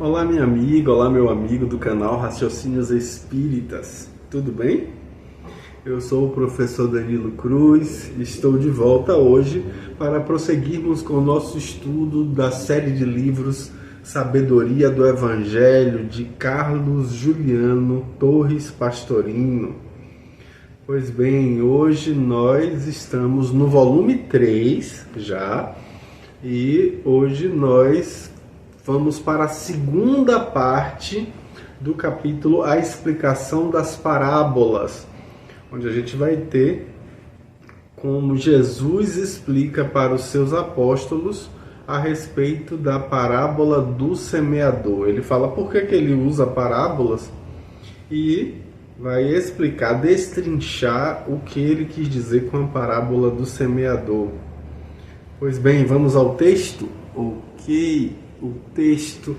Olá, minha amiga, olá, meu amigo do canal Raciocínios Espíritas, tudo bem? Eu sou o professor Danilo Cruz e estou de volta hoje para prosseguirmos com o nosso estudo da série de livros Sabedoria do Evangelho, de Carlos Juliano Torres Pastorino. Pois bem, hoje nós estamos no volume 3 já, e hoje nós vamos para a segunda parte do capítulo A Explicação das Parábolas, onde a gente vai ter como Jesus explica para os seus apóstolos a respeito da parábola do semeador. Ele fala por que ele usa parábolas e vai explicar, destrinchar o que ele quis dizer com a parábola do semeador. Pois bem, vamos ao texto? Ok, o texto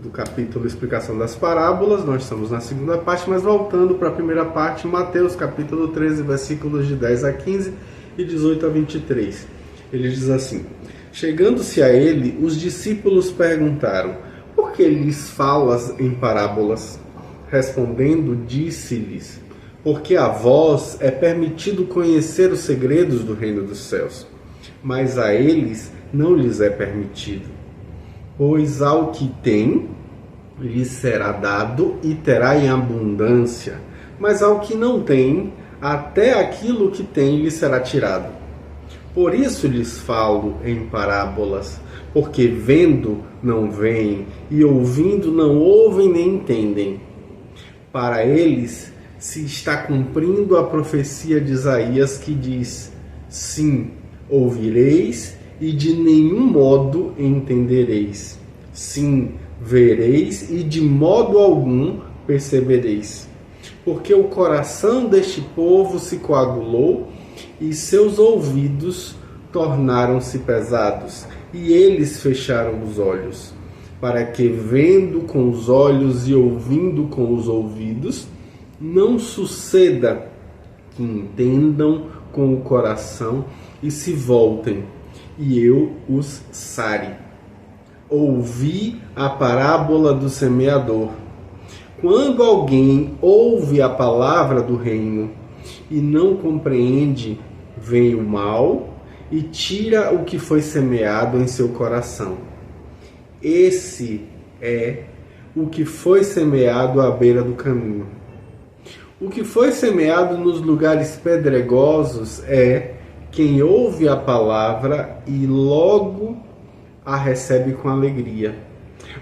do capítulo Explicação das Parábolas, nós estamos na segunda parte, mas voltando para a primeira parte, Mateus capítulo 13, versículos de 10 a 15 e 18 a 23. Ele diz assim: chegando-se a ele, os discípulos perguntaram: por que lhes falas em parábolas? Respondendo, disse-lhes: porque a vós é permitido conhecer os segredos do reino dos céus, mas a eles não lhes é permitido. Pois ao que tem, lhes será dado e terá em abundância, mas ao que não tem, até aquilo que tem lhe será tirado. Por isso lhes falo em parábolas, porque vendo não veem, e ouvindo não ouvem nem entendem. Para eles se está cumprindo a profecia de Isaías que diz: sim, ouvireis e de nenhum modo entendereis. Sim, vereis e de modo algum percebereis. Porque o coração deste povo se coagulou e seus ouvidos tornaram-se pesados, e eles fecharam os olhos, para que, vendo com os olhos e ouvindo com os ouvidos, não suceda que entendam com o coração e se voltem, e eu os sare. Ouvi a parábola do semeador. Quando alguém ouve a palavra do reino e não compreende, vem o mal e tira o que foi semeado em seu coração. Esse é o que foi semeado à beira do caminho. O que foi semeado nos lugares pedregosos é quem ouve a palavra e logo a recebe com alegria,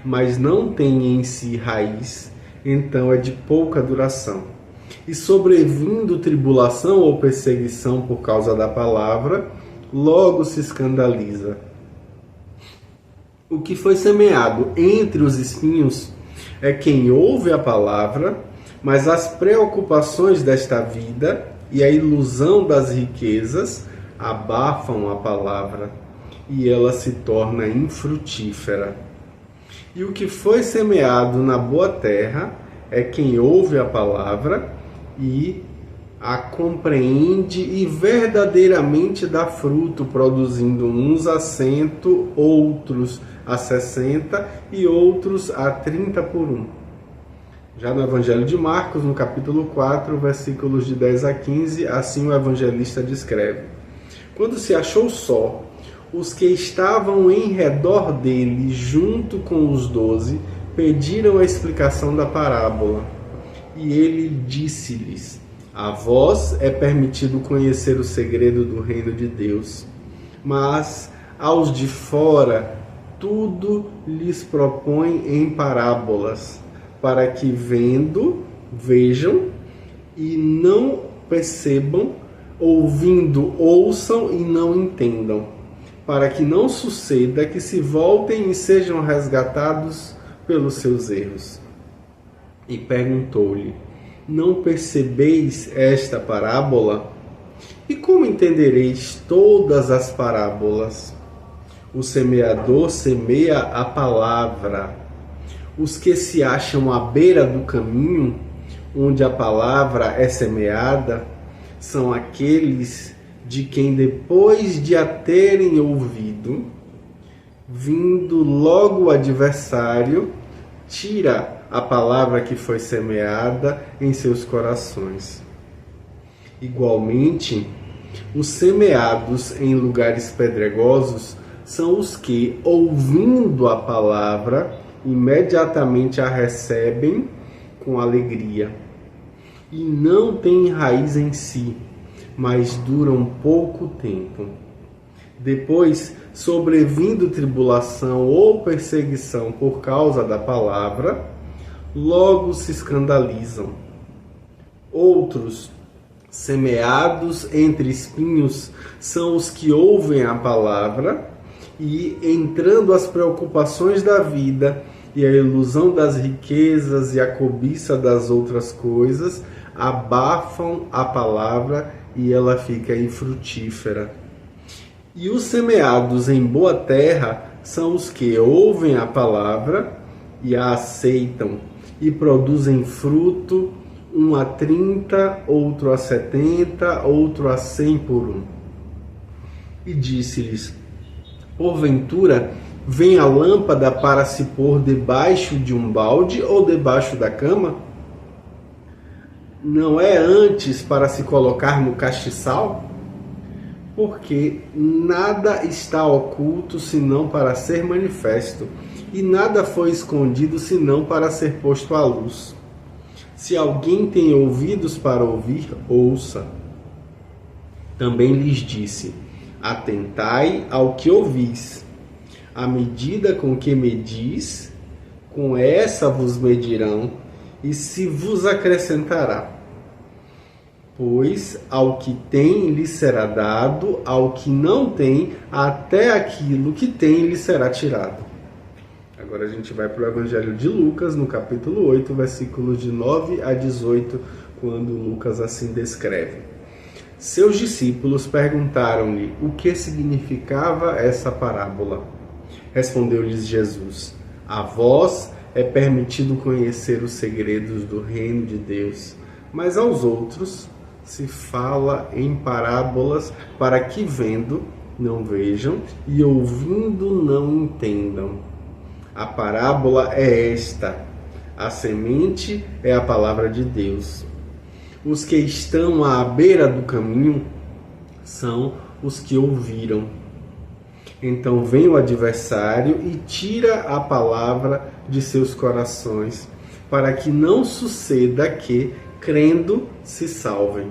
mas não tem em si raiz, então é de pouca duração. E sobrevindo tribulação ou perseguição por causa da palavra, logo se escandaliza. O que foi semeado entre os espinhos é quem ouve a palavra, mas as preocupações desta vida e a ilusão das riquezas abafam a palavra e ela se torna infrutífera. E o que foi semeado na boa terra é quem ouve a palavra e a compreende e verdadeiramente dá fruto, produzindo uns a 100, outros a 60 e outros a 30 por um. Já no Evangelho de Marcos, no capítulo 4, versículos de 10 a 15, assim o evangelista descreve: quando se achou só, os que estavam em redor dele, junto com os 12, pediram a explicação da parábola. E ele disse-lhes: a vós é permitido conhecer o segredo do reino de Deus, mas aos de fora tudo lhes propõe em parábolas, para que vendo, vejam e não percebam, ouvindo, ouçam e não entendam, para que não suceda que se voltem e sejam resgatados pelos seus erros. E perguntou-lhe: não percebeis esta parábola? E como entendereis todas as parábolas? O semeador semeia a palavra. Os que se acham à beira do caminho, onde a palavra é semeada, são aqueles de quem, depois de a terem ouvido, vindo logo o adversário, tira a palavra que foi semeada em seus corações. Igualmente, os semeados em lugares pedregosos são os que, ouvindo a palavra, imediatamente a recebem com alegria. E não têm raiz em si, mas duram pouco tempo. Depois, sobrevindo tribulação ou perseguição por causa da palavra, logo se escandalizam. Outros, semeados entre espinhos, são os que ouvem a palavra e, entrando as preocupações da vida e a ilusão das riquezas e a cobiça das outras coisas, abafam a palavra e ela fica infrutífera. E os semeados em boa terra são os que ouvem a palavra e a aceitam e produzem fruto, um a 30, outro a 70, outro a 100 por um. E disse-lhes: porventura, vem a lâmpada para se pôr debaixo de um balde ou debaixo da cama? Não é antes para se colocar no castiçal? Porque nada está oculto senão para ser manifesto, e nada foi escondido senão para ser posto à luz. Se alguém tem ouvidos para ouvir, ouça. Também lhes disse: atentai ao que ouvis. A medida com que medis, com essa vos medirão, e se vos acrescentará. Pois ao que tem lhe será dado, ao que não tem, até aquilo que tem lhe será tirado. Agora a gente vai para o Evangelho de Lucas, no capítulo 8, versículos de 9 a 18, quando Lucas assim descreve. Seus discípulos perguntaram-lhe o que significava essa parábola. Respondeu-lhes Jesus: a vós é permitido conhecer os segredos do reino de Deus, mas aos outros se fala em parábolas, para que vendo não vejam e ouvindo não entendam. A parábola é esta: a semente é a palavra de Deus. Os que estão à beira do caminho são os que ouviram. Então vem o adversário e tira a palavra de seus corações, para que não suceda que, crendo, se salvem.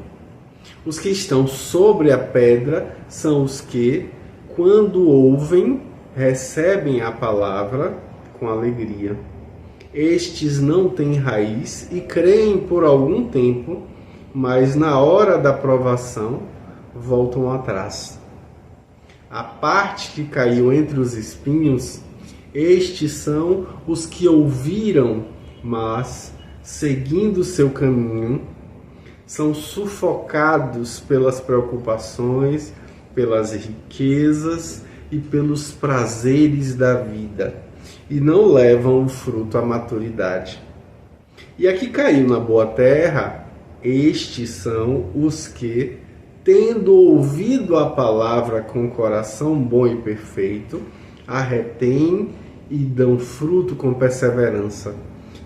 Os que estão sobre a pedra são os que, quando ouvem, recebem a palavra com alegria. Estes não têm raiz e creem por algum tempo, mas na hora da provação voltam atrás. A parte que caiu entre os espinhos, estes são os que ouviram, mas, seguindo seu caminho, são sufocados pelas preocupações, pelas riquezas e pelos prazeres da vida, e não levam o fruto à maturidade. E aqui caiu na boa terra, estes são os que, tendo ouvido a palavra com coração bom e perfeito, a retêm e dão fruto com perseverança.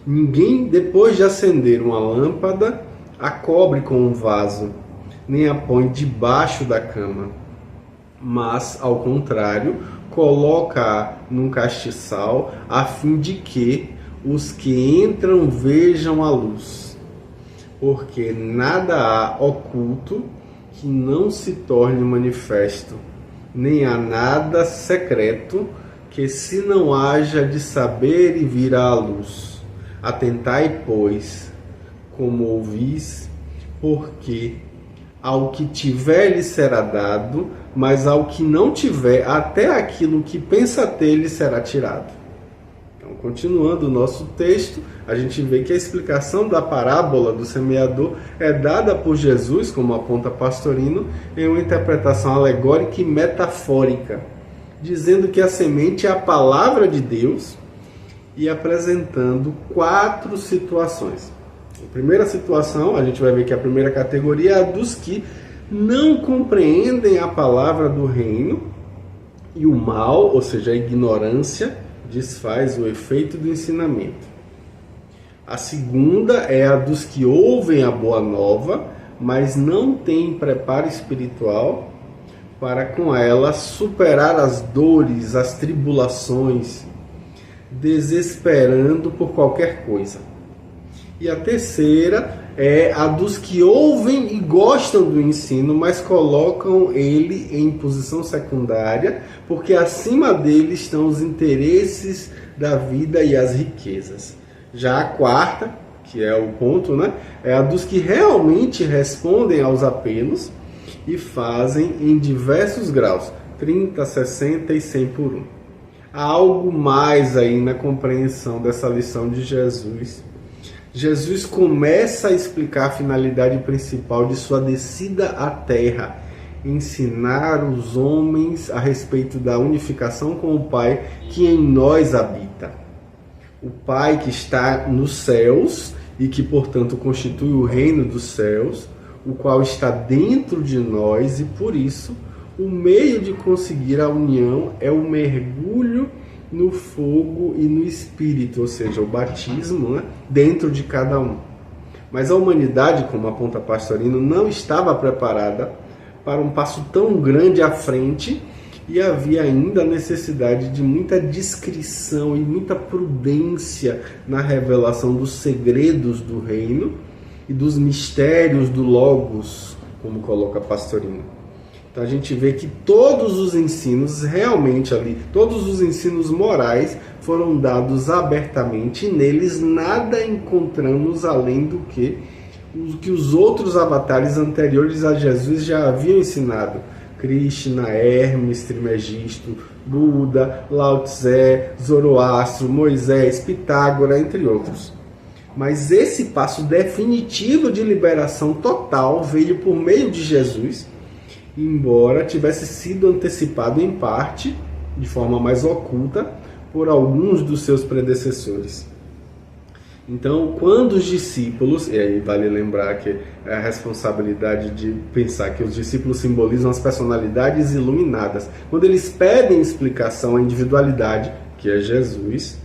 Ninguém, depois de acender uma lâmpada, a cobre com um vaso, nem a põe debaixo da cama, mas, ao contrário, coloca-a num castiçal, a fim de que os que entram vejam a luz. Porque nada há oculto que não se torne manifesto, nem há nada secreto que se não haja de saber e vir à luz. Atentai, pois, como ouvis, porque ao que tiver lhe será dado, mas ao que não tiver, até aquilo que pensa ter lhe será tirado. Então, continuando o nosso texto, a gente vê que a explicação da parábola do semeador é dada por Jesus, como aponta Pastorino, em uma interpretação alegórica e metafórica, dizendo que a semente é a palavra de Deus e apresentando 4 situações. A primeira situação, a gente vai ver que a primeira categoria é a dos que não compreendem a palavra do reino, e o mal, ou seja, a ignorância, desfaz o efeito do ensinamento. A segunda é a dos que ouvem a boa nova, mas não têm preparo espiritual para com ela superar as dores, as tribulações, desesperando por qualquer coisa. E a terceira é a dos que ouvem e gostam do ensino, mas colocam ele em posição secundária, porque acima dele estão os interesses da vida e as riquezas. Já a quarta, que é o ponto, né, é a dos que realmente respondem aos apelos e fazem em diversos graus, 30, 60 e 100 por 1. Há algo mais aí na compreensão dessa lição de Jesus. Jesus começa a explicar a finalidade principal de sua descida à terra, ensinar os homens a respeito da unificação com o Pai que em nós habita. O Pai que está nos céus e que, portanto, constitui o reino dos céus, o qual está dentro de nós, e por isso o meio de conseguir a união é o mergulho no fogo e no Espírito, ou seja, o batismo, né, dentro de cada um. Mas a humanidade, como aponta Pastorino, não estava preparada para um passo tão grande à frente, e havia ainda a necessidade de muita discrição e muita prudência na revelação dos segredos do reino e dos mistérios do Logos, como coloca Pastorino. Então a gente vê que todos os ensinos realmente ali, todos os ensinos morais foram dados abertamente, e neles nada encontramos além do que os outros avatares anteriores a Jesus já haviam ensinado. Krishna, Hermes Trismegisto, Buda, Lao Tse, Zoroastro, Moisés, Pitágora, entre outros. Mas esse passo definitivo de liberação total veio por meio de Jesus, embora tivesse sido antecipado em parte, de forma mais oculta, por alguns dos seus predecessores. Então, quando os discípulos, e aí vale lembrar que é a responsabilidade de pensar que os discípulos simbolizam as personalidades iluminadas, quando eles pedem explicação à individualidade, que é Jesus,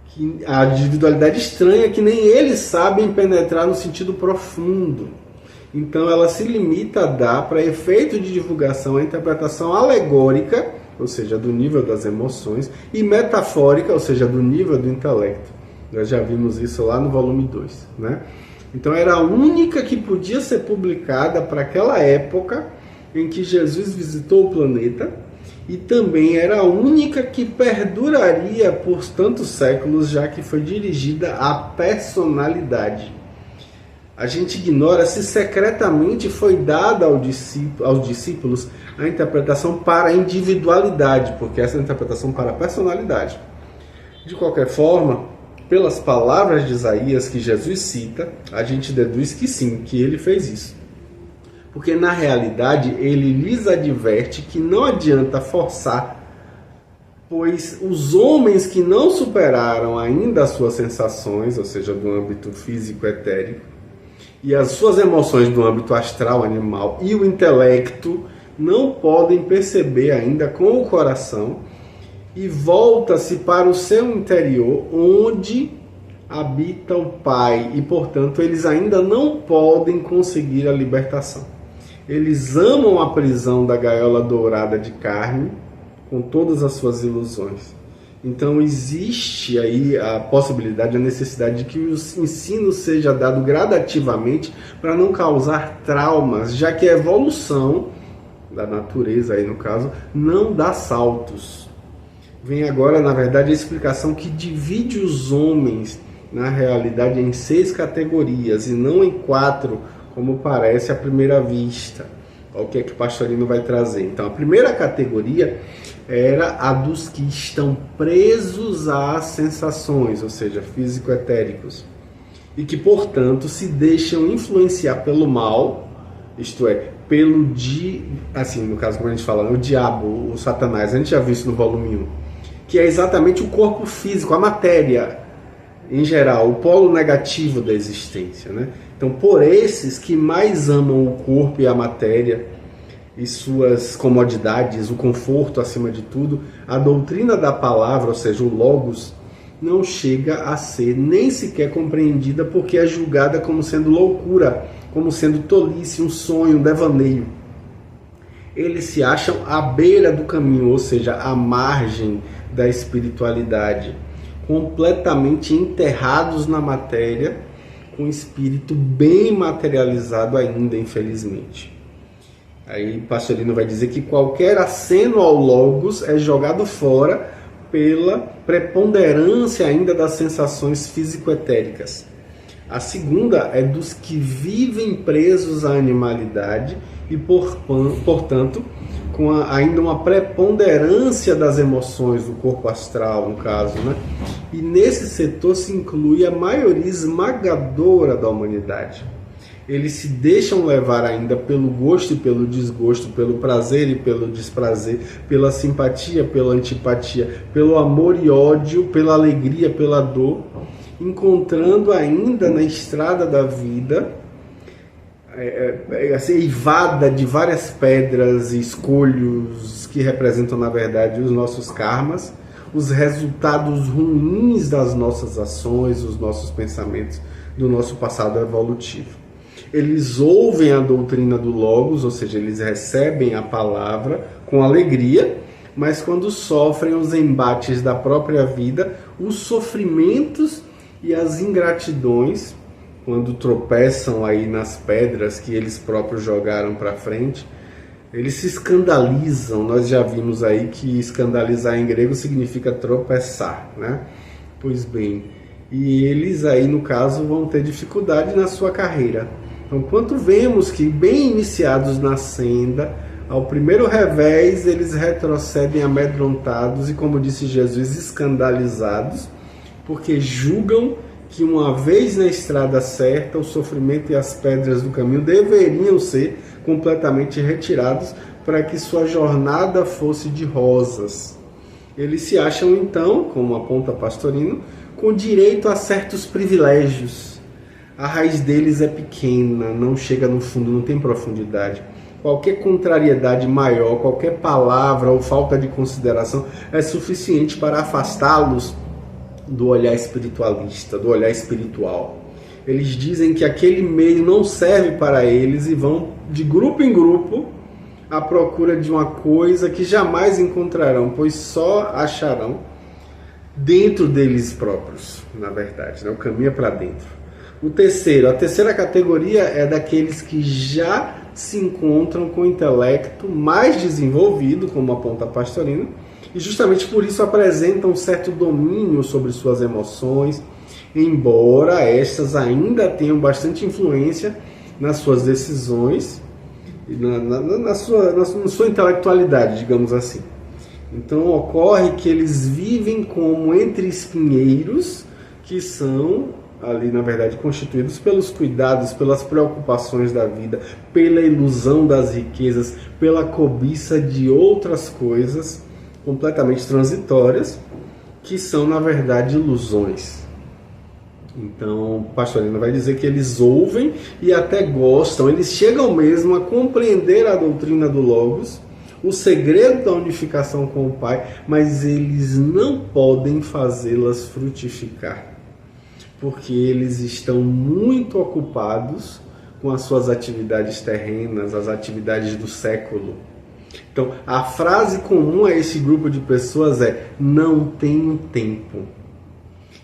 que a individualidade estranha que nem eles sabem penetrar no sentido profundo. Então ela se limita a dar, para efeito de divulgação, a interpretação alegórica, ou seja, do nível das emoções, e metafórica, ou seja, do nível do intelecto. Nós já vimos isso lá no volume 2, né? Então era a única que podia ser publicada para aquela época em que Jesus visitou o planeta, e também era a única que perduraria por tantos séculos, já que foi dirigida à personalidade. A gente ignora se secretamente foi dada aos discípulos a interpretação para a individualidade, porque essa é a interpretação para a personalidade. De qualquer forma, pelas palavras de Isaías que Jesus cita, a gente deduz que sim, que ele fez isso. Porque na realidade ele lhes adverte que não adianta forçar, pois os homens que não superaram ainda as suas sensações, ou seja, do âmbito físico etérico, e as suas emoções do âmbito astral animal e o intelecto, não podem perceber ainda com o coração, e volta-se para o seu interior, onde habita o Pai, e portanto eles ainda não podem conseguir a libertação. Eles amam a prisão da gaiola dourada de carne, com todas as suas ilusões. Então existe aí a possibilidade, a necessidade de que o ensino seja dado gradativamente para não causar traumas, já que a evolução da natureza, aí no caso, não dá saltos. Vem agora, na verdade, a explicação que divide os homens, na realidade, em 6 categorias e não em 4, como parece à primeira vista. Olha o que é que o Pastorino vai trazer. Então, a primeira categoria era a dos que estão presos às sensações, ou seja, físico-etéricos, e que, portanto, se deixam influenciar pelo mal, isto é, pelo assim, no caso, como a gente fala, o diabo, o Satanás. A gente já viu isso no volume 1, que é exatamente o corpo físico, a matéria em geral, o polo negativo da existência, né? Então, por esses que mais amam o corpo e a matéria e suas comodidades, o conforto acima de tudo, a doutrina da palavra, ou seja, o Logos, não chega a ser nem sequer compreendida, porque é julgada como sendo loucura, como sendo tolice, um sonho, um devaneio. Eles se acham à beira do caminho, ou seja, à margem da espiritualidade, completamente enterrados na matéria, com o espírito bem materializado ainda, infelizmente. Aí Pastorino vai dizer que qualquer aceno ao Logos é jogado fora pela preponderância ainda das sensações físico-etéricas. A segunda é dos que vivem presos à animalidade e, portanto, com ainda uma preponderância das emoções do corpo astral, no caso, né? E nesse setor se inclui a maioria esmagadora da humanidade. Eles se deixam levar ainda pelo gosto e pelo desgosto, pelo prazer e pelo desprazer, pela simpatia, pela antipatia, pelo amor e ódio, pela alegria, pela dor, encontrando ainda na estrada da vida, eivada de várias pedras e escolhos que representam, na verdade, os nossos karmas, os resultados ruins das nossas ações, os nossos pensamentos, do nosso passado evolutivo. Eles ouvem a doutrina do Logos, ou seja, eles recebem a palavra com alegria, mas quando sofrem os embates da própria vida, os sofrimentos e as ingratidões, quando tropeçam aí nas pedras que eles próprios jogaram para frente, eles se escandalizam. Nós já vimos aí que escandalizar em grego significa tropeçar, né? Pois bem, e eles aí, no caso, vão ter dificuldade na sua carreira. Então, quanto vemos que, bem iniciados na senda, ao primeiro revés, eles retrocedem amedrontados e, como disse Jesus, escandalizados, porque julgam que, uma vez na estrada certa, o sofrimento e as pedras do caminho deveriam ser completamente retirados para que sua jornada fosse de rosas. Eles se acham, então, como aponta Pastorino, com direito a certos privilégios. A raiz deles é pequena, não chega no fundo, não tem profundidade. Qualquer contrariedade maior, qualquer palavra ou falta de consideração é suficiente para afastá-los do olhar espiritualista, do olhar espiritual. Eles dizem que aquele meio não serve para eles e vão de grupo em grupo à procura de uma coisa que jamais encontrarão, pois só acharão dentro deles próprios, na verdade, né? O caminho é para dentro. A terceira categoria é daqueles que já se encontram com o intelecto mais desenvolvido, como aponta Pastorino, e justamente por isso apresentam um certo domínio sobre suas emoções, embora estas ainda tenham bastante influência nas suas decisões e na sua intelectualidade, digamos assim. Então ocorre que eles vivem como entre espinheiros, que são ali, na verdade, constituídos pelos cuidados, pelas preocupações da vida, pela ilusão das riquezas, pela cobiça de outras coisas completamente transitórias, que são, na verdade, ilusões. Então, Pastorino vai dizer que eles ouvem e até gostam, eles chegam mesmo a compreender a doutrina do Logos, o segredo da unificação com o Pai, mas eles não podem fazê-las frutificar, porque eles estão muito ocupados com as suas atividades terrenas, as atividades do século. Então, a frase comum a esse grupo de pessoas é: não tenho tempo.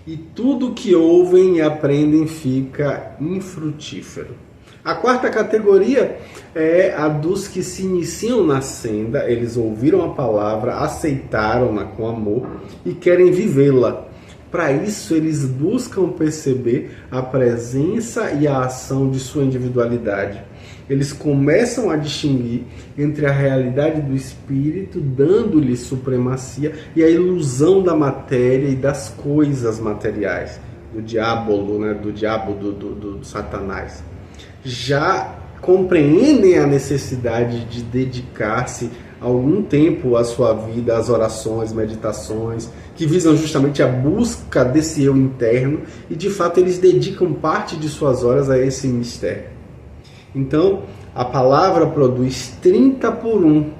E tudo que ouvem e aprendem fica infrutífero. A quarta categoria é a dos que se iniciam na senda, eles ouviram a palavra, aceitaram-na com amor e querem vivê-la. Para isso, eles buscam perceber a presença e a ação de sua individualidade. Eles começam a distinguir entre a realidade do espírito, dando-lhe supremacia, e a ilusão da matéria e das coisas materiais, do diabo, né? do Satanás. Já compreendem a necessidade de dedicar-se algum tempo à sua vida, às orações, meditações, que visam justamente a busca desse eu interno, e de fato eles dedicam parte de suas horas a esse mistério. Então, a palavra produz 30 por 1,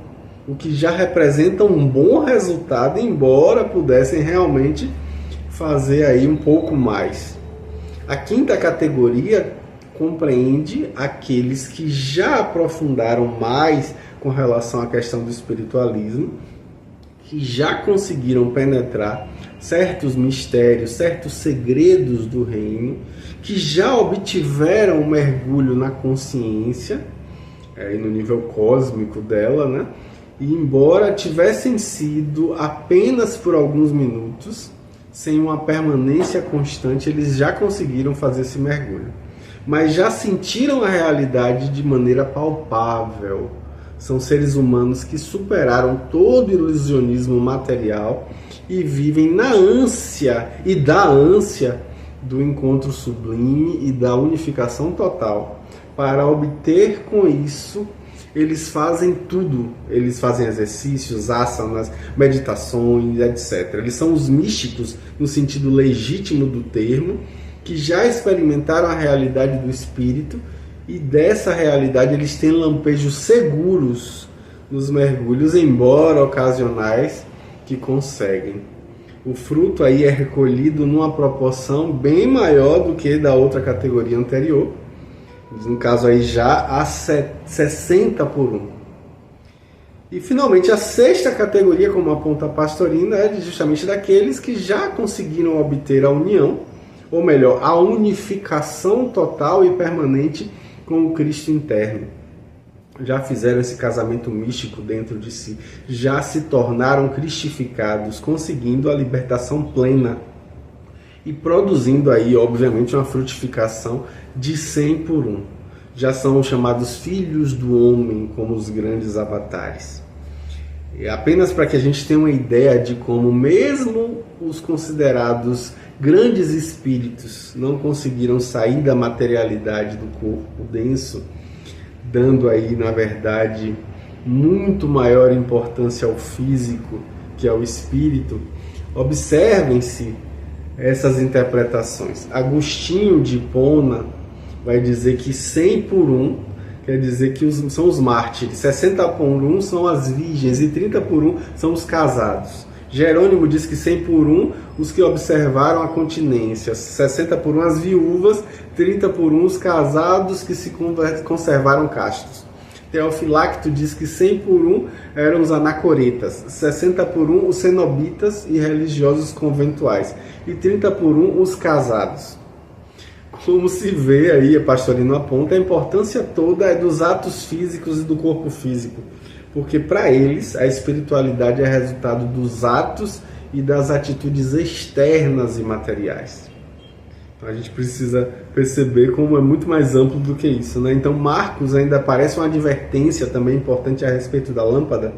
o que já representa um bom resultado, embora pudessem realmente fazer aí um pouco mais. A quinta categoria compreende aqueles que já aprofundaram mais com relação à questão do espiritualismo, que já conseguiram penetrar certos mistérios, certos segredos do reino, que já obtiveram um mergulho na consciência, no nível cósmico dela, né? E embora tivessem sido apenas por alguns minutos, sem uma permanência constante, eles já conseguiram fazer esse mergulho. Mas já sentiram a realidade de maneira palpável. São seres humanos que superaram todo o ilusionismo material e vivem na ânsia e da ânsia do encontro sublime e da unificação total. Para obter com isso, eles fazem tudo. Eles fazem exercícios, asanas, meditações, etc. Eles são os místicos no sentido legítimo do termo, que já experimentaram a realidade do espírito, e dessa realidade eles têm lampejos seguros nos mergulhos, embora ocasionais, que conseguem. O fruto aí é recolhido numa proporção bem maior do que da outra categoria anterior, no caso aí já a 60 por 1. E finalmente a sexta categoria, como aponta a Pastorina, é justamente daqueles que já conseguiram obter a união, ou melhor, a unificação total e permanente com o Cristo interno. Já fizeram esse casamento místico dentro de si, já se tornaram cristificados, conseguindo a libertação plena e produzindo aí, obviamente, uma frutificação de 100 por 1. Já são chamados filhos do homem, como os grandes avatares. E apenas para que a gente tenha uma ideia de como mesmo os considerados grandes espíritos não conseguiram sair da materialidade do corpo denso, dando aí, na verdade, muito maior importância ao físico que ao espírito. Observem-se essas interpretações. Agostinho de Hipona vai dizer que 100 por 1 quer dizer que são os mártires, 60 por 1 são as virgens e 30 por 1 são os casados. Jerônimo diz que 100 por 1 os que observaram a continência, 60 por 1 as viúvas, 30 por 1 os casados que se conservaram castos. Teofilacto diz que 100 por 1 eram os anacoretas, 60 por 1 os cenobitas e religiosos conventuais, e 30 por 1 os casados. Como se vê aí, a Pastorino aponta, a importância toda é dos atos físicos e do corpo físico, porque para eles a espiritualidade é resultado dos atos e das atitudes externas e materiais. Então a gente precisa perceber como é muito mais amplo do que isso, né? Então Marcos ainda aparece uma advertência também importante a respeito da lâmpada,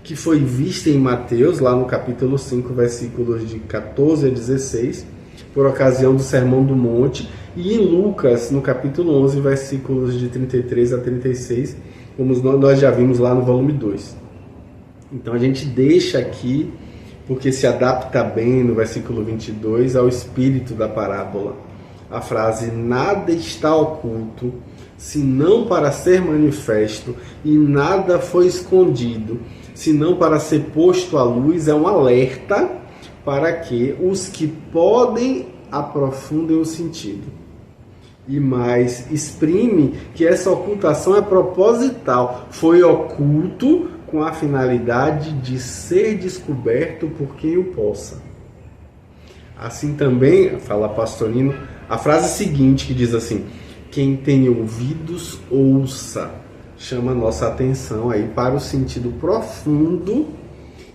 que foi vista em Mateus, lá no capítulo 5, versículos de 14 a 16, por ocasião do Sermão do Monte, e em Lucas, no capítulo 11, versículos de 33 a 36, como nós já vimos lá no volume 2. Então a gente deixa aqui, porque se adapta bem no versículo 22 ao espírito da parábola, a frase: nada está oculto, senão para ser manifesto, e nada foi escondido, senão para ser posto à luz. É um alerta para que os que podem aprofundem o sentido. E mais, exprime que essa ocultação é proposital, foi oculto com a finalidade de ser descoberto por quem o possa. Assim também, fala Pastorino, a frase seguinte que diz assim: quem tem ouvidos, ouça. Chama a nossa atenção aí para o sentido profundo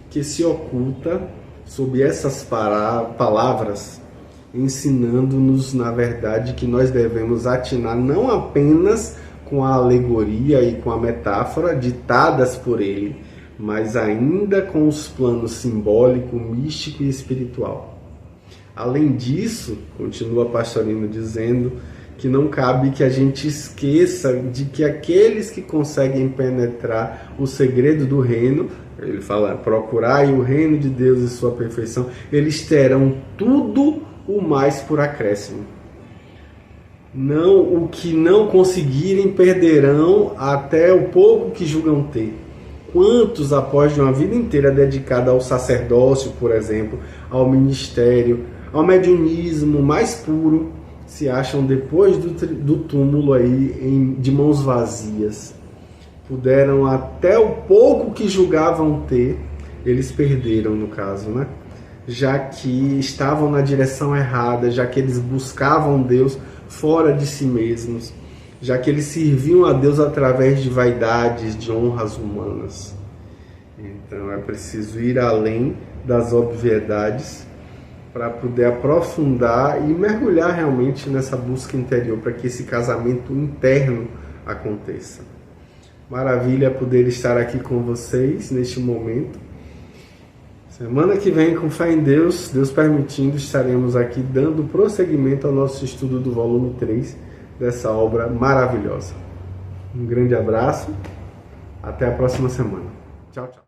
que se oculta sob essas palavras, ensinando-nos, na verdade, que nós devemos atinar não apenas com a alegoria e com a metáfora ditadas por ele, mas ainda com os planos simbólico, místico e espiritual. Além disso, continua Pastorino dizendo que não cabe que a gente esqueça de que aqueles que conseguem penetrar o segredo do reino, ele fala, procurai o reino de Deus e sua perfeição, eles terão tudo o mais por acréscimo. Não, o que não conseguirem perderão até o pouco que julgam ter. Quantos, após de uma vida inteira dedicada ao sacerdócio, por exemplo, ao ministério, ao mediunismo mais puro, se acham depois do túmulo aí de mãos vazias. Puderam até o pouco que julgavam ter, eles perderam no caso, né? Já que estavam na direção errada, já que eles buscavam Deus fora de si mesmos, já que eles serviam a Deus através de vaidades, de honras humanas. Então é preciso ir além das obviedades para poder aprofundar e mergulhar realmente nessa busca interior, para que esse casamento interno aconteça. Maravilha poder estar aqui com vocês neste momento. Semana que vem, com fé em Deus, Deus permitindo, estaremos aqui dando prosseguimento ao nosso estudo do volume 3 dessa obra maravilhosa. Um grande abraço, até a próxima semana. Tchau, tchau.